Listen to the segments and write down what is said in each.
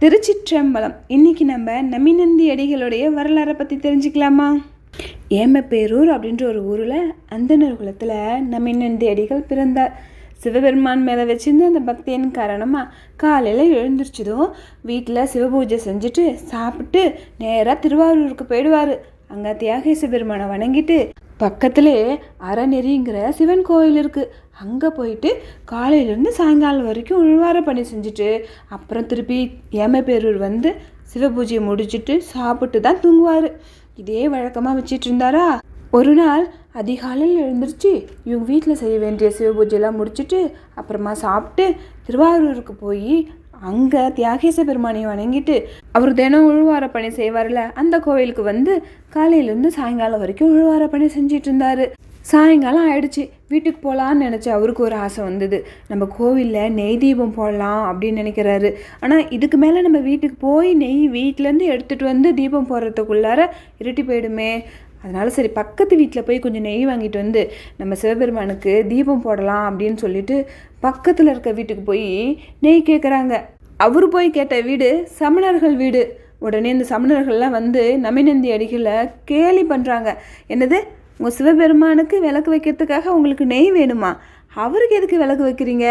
திருச்சிற்றம்பலம். இன்னைக்கு நம்ம நமிநந்தி அடிகளுடைய வரலாறை பற்றி தெரிஞ்சுக்கலாமா? ஏமப்பேரூர் அப்படின்ற ஒரு ஊரில் அந்தனர் குலத்தில் நமிநந்தி அடிகள் பிறந்தார். சிவபெருமான் மேலே வச்சிருந்த அந்த பக்தியின் காரணமாக காலையில் எழுந்திரிச்சதும் வீட்டில் சிவபூஜை செஞ்சுட்டு சாப்பிட்டு நேராக திருவாரூருக்கு போயிடுவார். அங்கே தியாகேச பெருமானை வணங்கிட்டு பக்கத்திலே அறநெறிங்கிற சிவன் கோயில் இருக்குது, அங்கே போயிட்டு காலையிலேருந்து சாயங்காலம் வரைக்கும் உழ்வார பணி செஞ்சுட்டு அப்புறம் திருப்பி ஏமப்பேரூர் வந்து சிவபூஜையை முடிச்சுட்டு சாப்பிட்டு தான் தூங்குவார். இதே வழக்கமாக வச்சிட்டு இருந்தாரா? ஒரு நாள் அதிகாலையில் எழுந்திரிச்சு இவங்க வீட்டில் செய்ய வேண்டிய சிவபூஜையெல்லாம் முடிச்சுட்டு அப்புறமா சாப்பிட்டு திருவாரூருக்கு போய் அங்கே தியாகேச பெருமானையை வணங்கிட்டு அவர் தினம் உழுவார பணி செய்வார்ல, அந்த கோவிலுக்கு வந்து காலையிலேருந்து சாயங்காலம் வரைக்கும் உழுவார பணி செஞ்சிட்டு இருந்தார். சாயங்காலம் ஆயிடுச்சு, வீட்டுக்கு போகலான்னு நினச்சி அவருக்கு ஒரு ஆசை வந்தது. நம்ம கோவிலில் நெய் தீபம் போடலாம் அப்படின்னு நினைக்கிறாரு. ஆனால் இதுக்கு மேலே நம்ம வீட்டுக்கு போய் நெய் வீட்டிலேருந்து எடுத்துகிட்டு வந்து தீபம் போடுறதுக்குள்ளார இருட்டி போயிடுமே. அதனால் சரி பக்கத்து வீட்டில் போய் கொஞ்சம் நெய் வாங்கிட்டு வந்து நம்ம சிவபெருமானுக்கு தீபம் போடலாம் அப்படின்னு சொல்லிட்டு பக்கத்தில் இருக்க வீட்டுக்கு போய் நெய் கேட்குறாங்க. அவர் போய் கேட்ட வீடு சமணர்கள் வீடு. உடனே இந்த சமணர்கள்லாம் வந்து நமிநந்தி அடிகளை கேலி பண்ணுறாங்க. என்னது, உங்கள் சிவபெருமானுக்கு விளக்கு வைக்கிறதுக்காக உங்களுக்கு நெய் வேணுமா? அவருக்கு எதுக்கு விளக்கு வைக்கிறீங்க?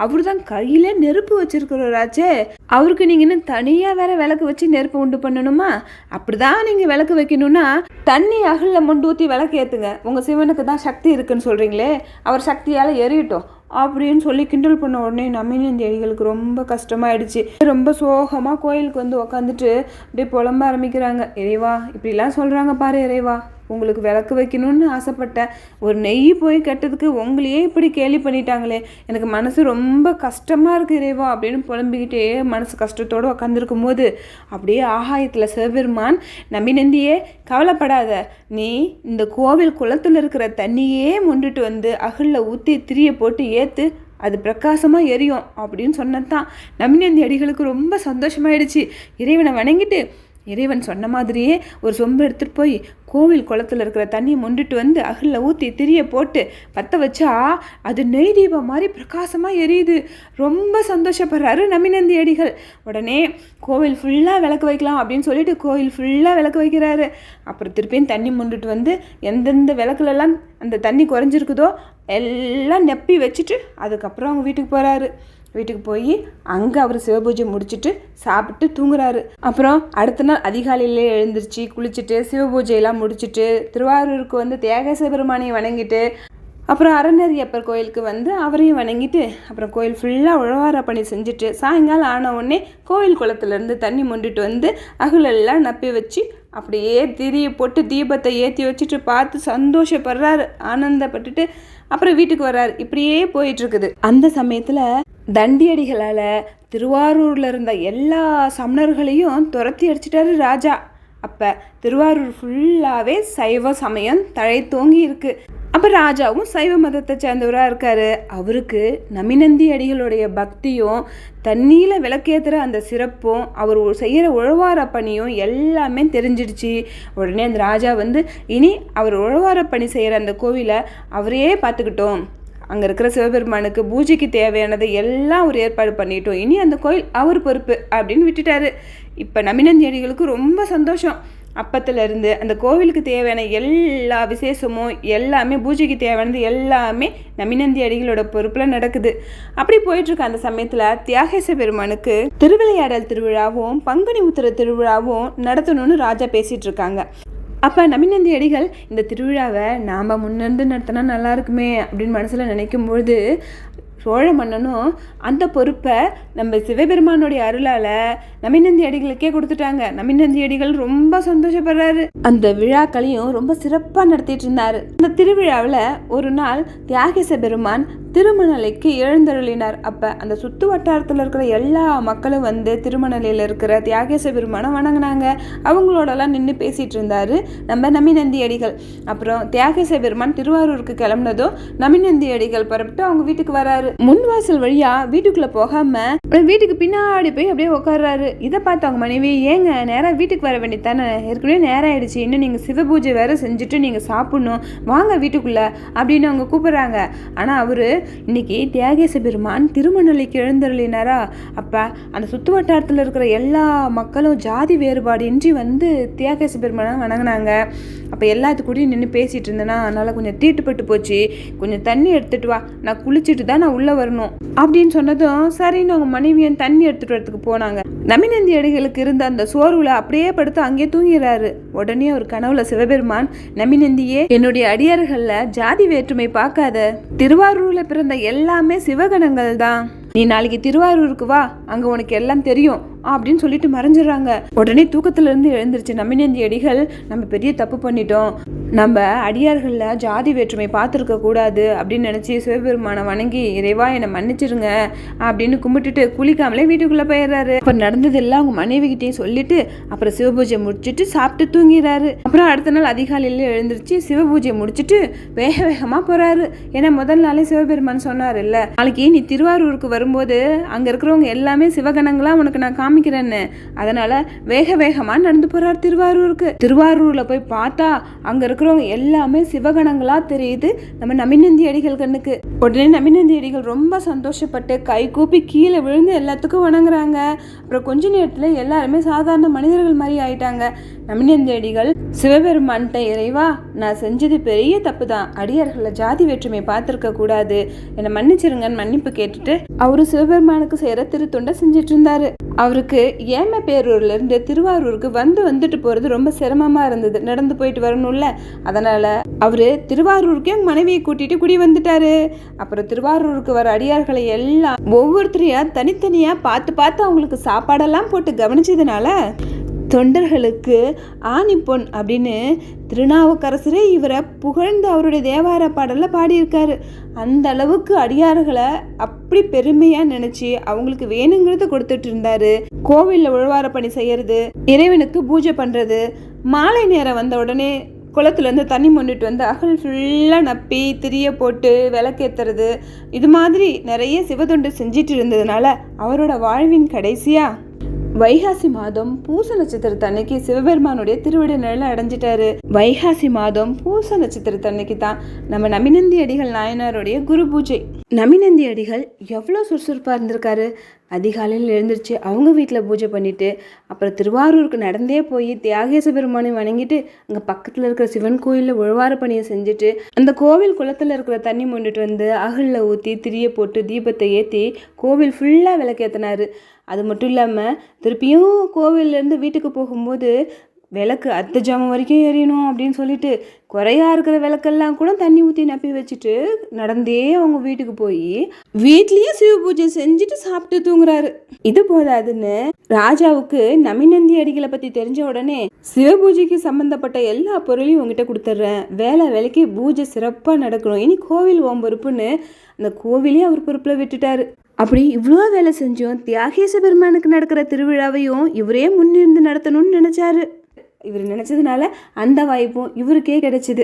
அவரு தான் கையிலே நெருப்பு வச்சிருக்கிறவராச்சே, அவருக்கு நீங்கள் இன்னும் தனியாக வேற விளக்கு வச்சு நெருப்பு உண்டு பண்ணணுமா? அப்படிதான் நீங்கள் விளக்கு வைக்கணும்னா தண்ணி அகலில் மொண்டு ஊற்றி விளக்கு ஏற்றுங்க. உங்கள் சிவனுக்கு தான் சக்தி இருக்குன்னு சொல்கிறீங்களே, அவர் சக்தியால் எரியட்டும் அப்படின்னு சொல்லி கிண்டல் பண்ண உடனே நமிநந்தி அடிகளுக்கு ரொம்ப கஷ்டமாயிடுச்சு. ரொம்ப சோகமாக கோயிலுக்கு வந்து உக்காந்துட்டு அப்படியே புலம்ப ஆரம்பிக்கிறாங்க. இறைவா, இப்படிலாம் சொல்கிறாங்க பாரு இறைவா, உங்களுக்கு விளக்கு வைக்கணும்னு ஆசைப்பட்டேன், ஒரு நெய் போய் கெட்டதுக்கு உங்களையே இப்படி கேலி பண்ணிட்டாங்களே, எனக்கு மனசு ரொம்ப கஷ்டமாக இருக்குது இறைவா அப்படின்னு புலம்பிக்கிட்டே மனசு கஷ்டத்தோடு உக்காந்துருக்கும் போது அப்படியே ஆகாயத்தில் சிவபெருமான், நமிநந்தியே கவலைப்படாத, நீ இந்த கோவில் குளத்தில் இருக்கிற தண்ணியே மொண்டுட்டு வந்து அகலில் ஊற்றி திரியை போட்டு ஏற்று அது பிரகாசமாக எரியும் அப்படின்னு சொன்னதான் நமிநந்தி அடிகளுக்கு ரொம்ப சந்தோஷமாயிடுச்சு. இறைவனை வணங்கிட்டு இறைவன் சொன்ன மாதிரியே ஒரு சொம்பு எடுத்துகிட்டு போய் கோவில் குளத்தில் இருக்கிற தண்ணியை மொண்டுட்டு வந்து அகலில் ஊற்றி திரியை போட்டு பற்ற வச்சா அது நெய் தீபம் மாதிரி பிரகாசமாக எரியுது. ரொம்ப சந்தோஷப்படுறாரு நமிநந்தி அடிகள். உடனே கோவில் ஃபுல்லாக விளக்கு வைக்கலாம் அப்படின்னு சொல்லிட்டு கோவில் ஃபுல்லாக விளக்கு வைக்கிறாரு. அப்புறம் திருப்பியும் தண்ணி மொண்டுட்டு வந்து எந்தெந்த விளக்குலலாம் அந்த தண்ணி குறைஞ்சிருக்குதோ எல்லாம் நெப்பி வச்சுட்டு அதுக்கப்புறம் அவங்க வீட்டுக்கு போகிறாரு. வீட்டுக்கு போய் அங்கே அவர் சிவபூஜை முடிச்சுட்டு சாப்பிட்டு தூங்குறாரு. அப்புறம் அடுத்த நாள் அதிகாலையிலே எழுந்திரிச்சு குளிச்சுட்டு சிவபூஜையெல்லாம் முடிச்சுட்டு திருவாரூருக்கு வந்து தியாகேச பெருமானையை வணங்கிட்டு அப்புறம் அறநெறியப்பர் கோயிலுக்கு வந்து அவரையும் வணங்கிட்டு அப்புறம் கோயில் ஃபுல்லாக உழவார பணி செஞ்சுட்டு சாயங்காலம் ஆன உடனே கோயில் குளத்துலேருந்து தண்ணி மொண்டிட்டு வந்து அகலெல்லாம் நப்பி வச்சு அப்படியே திரியை போட்டு தீபத்தை ஏற்றி வச்சுட்டு பார்த்து சந்தோஷப்படுறாரு, ஆனந்தப்பட்டுட்டு அப்புறம் வீட்டுக்கு வர்றாரு. இப்படியே போயிட்டுருக்குது. அந்த சமயத்தில் தண்டியடிகளால் திருவாரூரில் இருந்த எல்லா சமணர்களையும் துரத்தி அடிச்சிட்டாரு ராஜா. அப்போ திருவாரூர் ஃபுல்லாகவே சைவ சமயம் தழைத்தோங்கி இருக்கு. அப்போ ராஜாவும் சைவ மதத்தை சேர்ந்தவராக இருக்கார். அவருக்கு நமிநந்தி அடிகளுடைய பக்தியும் தண்ணியில் விளக்கேற்றுற அந்த சிறப்பும் அவர் செய்கிற உழவார பணியும் எல்லாமே தெரிஞ்சிடுச்சு. உடனே அந்த ராஜா வந்து இனி அவர் உழவார பணி செய்கிற அந்த கோவிலை அவரே பார்த்துக்கிட்டோம், அங்கே இருக்கிற சிவபெருமானுக்கு பூஜைக்கு தேவையானதை எல்லாம் ஒரு ஏற்பாடு பண்ணிட்டோம், இனி அந்த கோயில் அவர் பொறுப்பு அப்படின்னு விட்டுட்டாரு. இப்போ நமிநந்தி அடிகளுக்கு ரொம்ப சந்தோஷம். அப்பத்துலேருந்து அந்த கோவிலுக்கு தேவையான எல்லா விசேஷமும் எல்லாமே பூஜைக்கு தேவையானது எல்லாமே நமிநந்தி அடிகளோட பொறுப்பில் நடக்குது. அப்படி போயிட்டுருக்க அந்த சமயத்தில் தியாகேச பெருமானுக்கு திருவிளையாடல் திருவிழாவும் பங்குனி உத்திர திருவிழாவும் நடத்தணும்னு ராஜா பேசிகிட்டு இருக்காங்க. அப்போ நமிநந்தி அடிகள் இந்த திருவிழாவை நாம் முன்னிருந்து நடத்தினா நல்லா இருக்குமே அப்படின்னு மனசில் நினைக்கும்பொழுது சோழ மன்னனும் அந்த பொறுப்பை நம்ம சிவபெருமானுடைய அருளால் நமிநந்தி அடிகளுக்கே கொடுத்துட்டாங்க. நமிநந்தி அடிகள் ரொம்ப சந்தோஷப்படுறாரு. அந்த விழாக்களையும் ரொம்ப சிறப்பாக நடத்திட்டு இருந்தாரு. அந்த திருவிழாவில் ஒரு நாள் தியாகேச பெருமான் திருமணலைக்கு எழுந்தருளினார். அப்போ அந்த சுற்று வட்டாரத்தில் இருக்கிற எல்லா மக்களும் வந்து திருமணலையில் இருக்கிற தியாகேச பெருமானை வணங்கினாங்க. அவங்களோடலாம் நின்று பேசிகிட்டு இருந்தார் நம்ம நமிநந்தி அடிகள். அப்புறம் தியாகேச பெருமான் திருவாரூருக்கு கிளம்புனதும் நமிநந்தி அடிகள் புறப்பட்டு அவங்க வீட்டுக்கு வராரு. முன்வாசல் வழியா வீட்டுக்குள்ள போகாம வீட்டுக்கு பின்னாடி போய் அப்படியே உட்கார்றாரு. இதை பார்த்து அவங்க மனைவி, ஏங்க நேரம் வீட்டுக்கு வர வேண்டியதானே, ஏற்கனவே நேரம் ஆயிடுச்சு, இன்னும் நீங்கள் சிவபூஜை வேற செஞ்சுட்டு நீங்கள் சாப்பிடணும், வாங்க வீட்டுக்குள்ள அப்படின்னு அவங்க கூப்பிடுறாங்க. ஆனால் அவரு இன்னைக்கு தியாகேச பெருமான் திருமணலைக்கு எழுந்தருளினாரா. அப்போ அந்த சுற்று வட்டாரத்தில் இருக்கிற எல்லா மக்களும் ஜாதி வேறுபாடு இன்றி வந்து தியாகேச பெருமானை வணங்கினாங்க. அப்போ எல்லாத்துக்கூடயும் நின்று பேசிகிட்டு இருந்தேன்னா அதனால் கொஞ்சம் தீட்டுப்பட்டு போச்சு, கொஞ்சம் தண்ணி எடுத்துகிட்டு வா, நான் குளிச்சுட்டு தான் நான் உள்ளே வரணும் அப்படின்னு சொன்னதும் சரின்னு அவங்க மனைவியன் தண்ணி எடுத்துகிட்டு வரத்துக்கு போனாங்க. நமிநந்தி அடிகளுக்கு இருந்த அந்த சோர்வுல அப்படியே படுத்து அங்கேயே தூங்கிறாரு. உடனே ஒரு கனவுல சிவபெருமான், நமிநந்தியே, என்னுடைய அடியார்கள்ல ஜாதி வேற்றுமை பார்க்காத, திருவாரூர்ல பிறந்த எல்லாமே சிவகணங்கள் தான், நீ நாளைக்கு திருவாரூருக்கு வா, அங்க உனக்கு எல்லாம் தெரியும் அப்படின்னு சொல்லிட்டு மறைஞ்சிடறாங்க. உடனே தூக்கத்துல இருந்து எழுந்திருச்சு நமிநந்தி அடிகள், நம்ம பெரிய தப்பு பண்ணிட்டோம், நம்ம அடியார்கள்ல ஜாதி வேற்றுமை பார்த்துருக்க கூடாது அப்படின்னு நினைச்சு சிவபெருமானை வணங்கி, இறைவா என்னை மன்னிச்சிருங்க அப்படின்னு கும்பிட்டுட்டு குளிக்காமலே வீட்டுக்குள்ள போயிடுறாரு. அப்புறம் நடந்ததெல்லாம் அவங்க மனைவி கிட்டேயும் சொல்லிட்டு அப்புறம் சிவபூஜை முடிச்சுட்டு சாப்பிட்டு தூங்கிறாரு. அப்புறம் அடுத்த நாள் அதிகாலையில எழுந்திருச்சு சிவபூஜை முடிச்சுட்டு வேக வேகமா போறாரு. ஏன்னா முதல் நாளே சிவபெருமான் சொன்னார் இல்ல, நாளைக்கு நீ திருவாரூருக்கு வரும்போது அங்க இருக்கிறவங்க எல்லாமே சிவகணங்களா உனக்கு நான் காமிக்கிறேன்னு, அதனால வேக வேகமா நடந்து போறாரு திருவாரூருக்கு. திருவாரூர்ல போய் பார்த்தா அங்க இருக்கிறவங்க எல்லாமே சிவகணங்களா தெரியுது நம்ம நமிநந்தி அடிகள் கண்ணுக்கு. உடனே நமிநந்தி அடிகள் ரொம்ப சந்தோஷப்பட்டு கை கூப்பி கீழே விழுந்து எல்லாத்துக்கும் வணங்குறாங்க. அப்புறம் கொஞ்ச நேரத்துல எல்லாருமே சாதாரண மனிதர்கள் மாதிரி ஆயிட்டாங்க. நமிநந்தி அடிகள் சிவபெருமான்கிட்ட, இறைவா நான் செஞ்சது பெரிய தப்பு தான், அடியார்கள ஜாதி வேற்றுமை பார்த்துருக்க கூடாது, என்னை மன்னிச்சிருங்கன்னு மன்னிப்பு கேட்டுட்டு அவரு சிவபெருமானுக்கு செய்யற திருத்தொண்டை செஞ்சுட்டு இருந்தாரு. அவருக்கு ஏமப்பேரூர்ல இருந்து திருவாரூருக்கு வந்துட்டு போறது ரொம்ப சிரமமா இருந்தது, நடந்து போயிட்டு வரணும்ல, அதனால அவரு திருவாரூருக்கே மனைவியை கூட்டிட்டு குடி வந்துட்டாரு. அப்புறம் திருவாரூருக்கு வர அடியார்களை எல்லாம் ஒவ்வொருத்தரையா தனித்தனியா பார்த்து அவங்களுக்கு சாப்பாடெல்லாம் போட்டு கவனிச்சதுனால தொண்டர்களுக்கு ஆணி பொன் அப்படின்னு திருநாவுக்கரசரே இவரை புகழ்ந்து அவருடைய தேவார பாடலில் பாடியிருக்காரு. அந்த அளவுக்கு அடியார்களை அப்படி பெருமையாக நினச்சி அவங்களுக்கு வேணுங்கிறத கொடுத்துட்டு இருந்தாரு. கோவிலில் உழவார பணி செய்யறது, இறைவனுக்கு பூஜை பண்ணுறது, மாலை நேரம் வந்த உடனே குளத்துலேருந்து தண்ணி மொண்டுட்டு வந்து அகல் ஃபுல்லாக நப்பி திரிய போட்டு விளக்கேற்றுறது, இது மாதிரி நிறைய சிவதொண்டு செஞ்சிட்டு இருந்ததுனால அவரோட வாழ்வின் கடைசியாக வைகாசி மாதம் பூச நட்சத்திரத்தன்னைக்கு சிவபெருமானுடைய திருவிடை நிழல அடைஞ்சிட்டாரு. வைகாசி மாதம் பூச நட்சத்திரத்தன்னைக்கு தான் நம்ம நமிநந்தி அடிகள் நாயனாருடைய குரு பூஜை. நமிநந்தி அடிகள் எவ்வளோ சுறுசுறுப்பாக இருந்திருக்காரு. அதிகாலையில் எழுந்திரிச்சு அவங்க வீட்டில் பூஜை பண்ணிட்டு அப்புறம் திருவாரூருக்கு நடந்தே போய் தியாகேச பெருமானை வணங்கிட்டு அங்கே பக்கத்தில் இருக்கிற சிவன் கோயிலில் உழவார பணியை செஞ்சுட்டு அந்த கோவில் குளத்தில் இருக்கிற தண்ணி மொண்டுட்டு வந்து அகலில் ஊற்றி திரிய போட்டு தீபத்தை ஏற்றி கோவில் ஃபுல்லாக விளக்கேற்றினாரு. அது மட்டும் இல்லாமல் திருப்பியும் கோவிலேருந்து வீட்டுக்கு போகும்போது விளக்கு அத்தை ஜாமம் வரைக்கும் எரியணும் அப்படின்னு சொல்லிட்டு குறையா இருக்கிற விளக்கெல்லாம் கூட தண்ணி ஊற்றி நப்பி வச்சுட்டு நடந்தே அவங்க வீட்டுக்கு போய் வீட்லேயே சிவ பூஜை செஞ்சுட்டு சாப்பிட்டு தூங்குறாரு. இது போதாதுன்னு ராஜாவுக்கு நமிநந்தி அடிகளை பற்றி தெரிஞ்ச உடனே சிவ பூஜைக்கு சம்மந்தப்பட்ட எல்லா பொருளையும் உங்ககிட்ட கொடுத்துட்றேன், வேலைக்கு பூஜை சிறப்பாக நடக்கணும், இனி கோவில் ஓம் பொறுப்புன்னு அந்த கோவிலே அவர் பொறுப்பில் விட்டுட்டாரு. அப்படி இவ்வளோ வேலை செஞ்சோம் தியாகேச பெருமானுக்கு நடக்கிற திருவிழாவையும் இவரே முன்னிருந்து நடத்தணும்னு நினச்சாரு. இவர் நினச்சதுனால அந்த வாய்ப்பும் இவருக்கே கிடைச்சிது.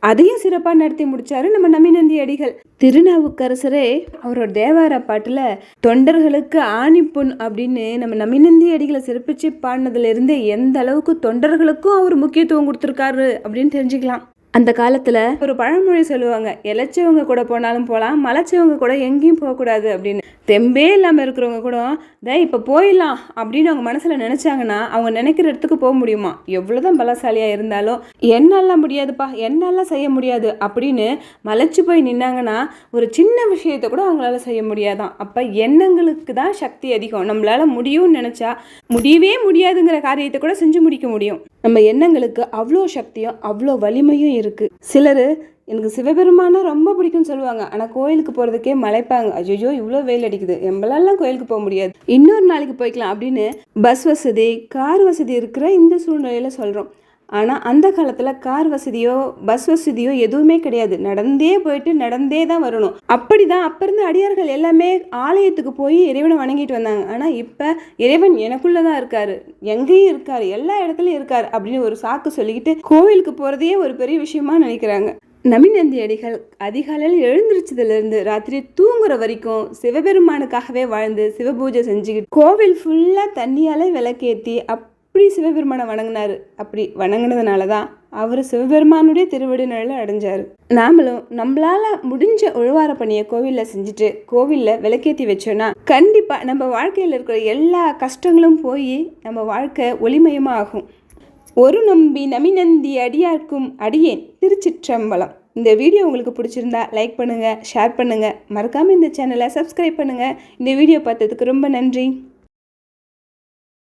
அதையும் சிறப்பாக நடத்தி முடிச்சாரு நம்ம நமிநந்தி அடிகள். திருநாவுக்கரசரே அவரோட தேவார பாட்டில் தொண்டர்களுக்கு ஆணிப்பொன் அப்படின்னு நம்ம நமிநந்தி அடிகளை சிறப்பிச்சு பாடினதுல இருந்து எந்த அளவுக்கு தொண்டர்களுக்கும் அவர் முக்கியத்துவம் கொடுத்துருக்காரு அப்படின்னு தெரிஞ்சுக்கலாம். அந்த காலத்தில் ஒரு பழமொழி சொல்லுவாங்க, இளைச்சவங்க கூட போனாலும் போகலாம், மலைச்சவங்க கூட எங்கேயும் போகக்கூடாது அப்படின்னு. தெம்பே இல்லாமல் இருக்கிறவங்க கூட இப்போ போயிடலாம் அப்படின்னு அவங்க மனசில் நினச்சாங்கன்னா அவங்க நினைக்கிற இடத்துக்கு போக முடியுமா? எவ்வளோதான் பலசாலியாக இருந்தாலும் என்னாலாம் முடியாதுப்பா, என்னாலாம் செய்ய முடியாது அப்படின்னு மலைச்சு போய் நின்னாங்கன்னா ஒரு சின்ன விஷயத்தை கூட அவங்களால செய்ய முடியாதான். அப்போ எண்ணங்களுக்கு தான் சக்தி அதிகம். நம்மளால முடியும்னு நினச்சா முடியவே முடியாதுங்கிற காரியத்தை கூட செஞ்சு முடிக்க முடியும். நம்ம எண்ணங்களுக்கு அவ்வளோ சக்தியும் அவ்வளோ வலிமையும் இருக்குது. சிலர் எனக்கு சிவபெருமானா ரொம்ப பிடிக்கும்னு சொல்லுவாங்க, ஆனால் கோயிலுக்கு போகிறதுக்கே மலைப்பாங்க, ஐயோ இவ்வளோ வெயில் அடிக்குது, எம்பளாலாம் கோயிலுக்கு போக முடியாது, இன்னொரு நாளைக்கு போய்க்கலாம் அப்படின்னு பஸ் வசதி கார் வசதி இருக்கிற இந்த சூழ்நிலையில் சொல்கிறோம். ஆனால் அந்த காலத்தில் கார் வசதியோ பஸ் வசதியோ எதுவுமே கிடையாது, நடந்தே போயிட்டு நடந்தே தான் வரணும். அப்படி தான் அப்போ இருந்த அடியார்கள் எல்லாமே ஆலயத்துக்கு போய் இறைவனை வணங்கிட்டு வந்தாங்க. ஆனால் இப்போ இறைவன் எனக்குள்ளே தான் இருக்காரு, எங்கேயும் இருக்காரு, எல்லா இடத்துலையும் இருக்காரு அப்படின்னு ஒரு சாக்கு சொல்லிக்கிட்டு கோவிலுக்கு போகிறதையே ஒரு பெரிய விஷயமா நினைக்கிறாங்க. நமிநந்தி அடிகள் அதிகாலையில் எழுந்திரிச்சதுலேருந்து ராத்திரி தூங்குற வரைக்கும் சிவபெருமானுக்காகவே வாழ்ந்து சிவபூஜை செஞ்சுக்கிட்டு கோவில் ஃபுல்லாக தண்ணியால் விளக்கேற்றி அப்படி சிவபெருமானை வணங்கினார். அப்படி வணங்கினதுனால தான் அவர் சிவபெருமானுடைய திருவடி நிழலை அடைஞ்சார். நாமளும் நம்மளால் முடிஞ்ச உழவார பணியை கோவிலில் செஞ்சுட்டு கோவிலில் விளக்கேற்றி வச்சோன்னா கண்டிப்பாக நம்ம வாழ்க்கையில் இருக்கிற எல்லா கஷ்டங்களும் போய் நம்ம வாழ்க்கை ஒளிமயமாக ஆகும். ஒரு நம்பி நமிநந்தி அடியார்க்கும் அடியேன் திருச்சிற்றம்பலம். இந்த வீடியோ உங்களுக்கு பிடிச்சிருந்தா லைக் பண்ணுங்கள், ஷேர் பண்ணுங்கள், மறக்காமல் இந்த சேனலை சப்ஸ்கிரைப் பண்ணுங்கள். இந்த வீடியோ பார்த்ததுக்கு ரொம்ப நன்றி.